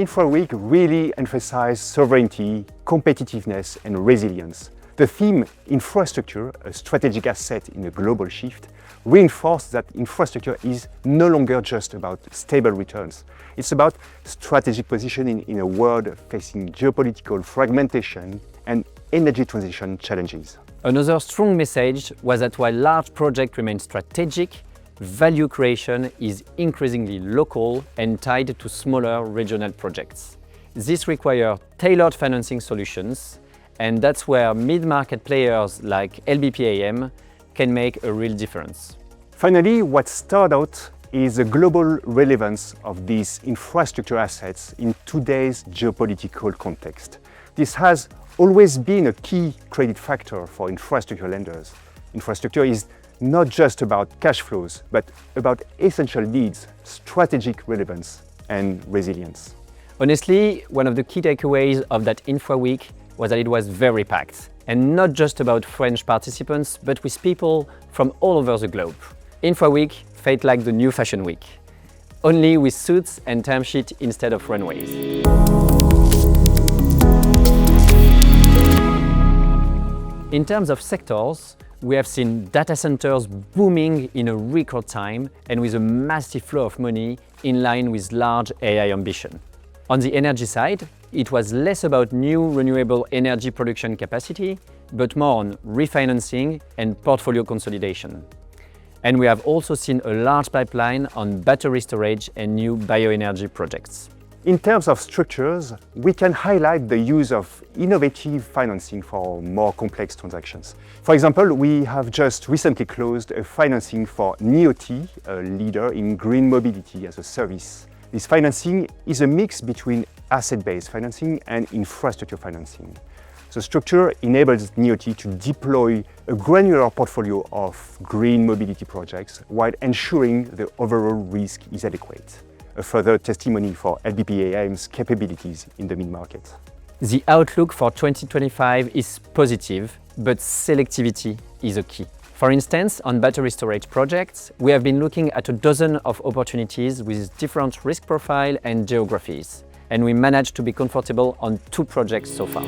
Infraweek really emphasized sovereignty, competitiveness and resilience. The theme infrastructure, a strategic asset in a global shift, reinforced that infrastructure is no longer just about stable returns. It's about strategic positioning in a world facing geopolitical fragmentation and energy transition challenges. Another strong message was that while large projects remain strategic, value creation is increasingly local and tied to smaller regional projects. This requires tailored financing solutions, and that's where mid-market players like LBP AM can make a real difference. Finally, what stood out is the global relevance of these infrastructure assets in today's geopolitical context. This has always been a key credit factor for infrastructure lenders. Infrastructure is not just about cash flows, but about essential needs, strategic relevance, and resilience. Honestly, one of the key takeaways of that Infraweek was that it was very packed, and not just about French participants, but with people from all over the globe. Infraweek felt like the new fashion week, only with suits and term sheet instead of runways. In terms of sectors, we have seen data centers booming in a record time and with a massive flow of money in line with large AI ambition. On the energy side, it was less about new renewable energy production capacity, but more on refinancing and portfolio consolidation. And we have also seen a large pipeline on battery storage and new bioenergy projects. In terms of structures, we can highlight the use of innovative financing for more complex transactions. For example, we have just recently closed a financing for NEOT, a leader in green mobility as a service. This financing is a mix between asset-based financing and infrastructure financing. The structure enables NEOT to deploy a granular portfolio of green mobility projects while ensuring the overall risk is adequate. A further testimony for LBP AM's capabilities in the mid-market. The outlook for 2025 is positive, but selectivity is a key. For instance, on battery storage projects, we have been looking at a dozen of opportunities with different risk profile and geographies, and we managed to be comfortable on 2 projects so far.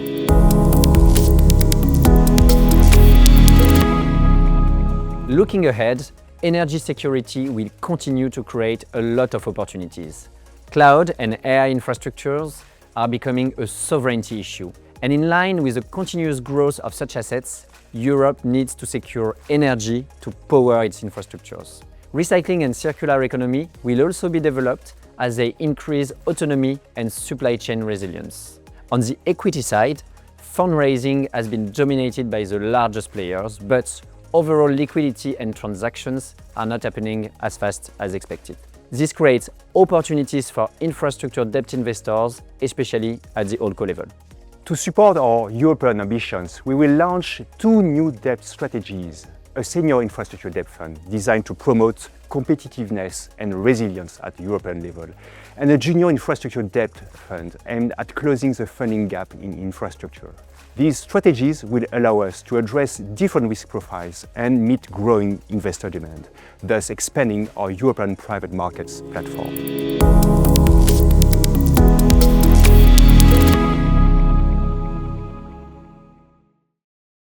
Looking ahead, energy security will continue to create a lot of opportunities. Cloud and AI infrastructures are becoming a sovereignty issue, and in line with the continuous growth of such assets, Europe needs to secure energy to power its infrastructures. Recycling and circular economy will also be developed as they increase autonomy and supply chain resilience. On the equity side, fundraising has been dominated by the largest players, but overall liquidity and transactions are not happening as fast as expected. This creates opportunities for infrastructure debt investors, especially at the holdco level. To support our European ambitions, we will launch 2 new debt strategies, a senior infrastructure debt fund designed to promote competitiveness and resilience at the European level, and a junior infrastructure debt fund aimed at closing the funding gap in infrastructure. These strategies will allow us to address different risk profiles and meet growing investor demand, thus expanding our European private markets platform.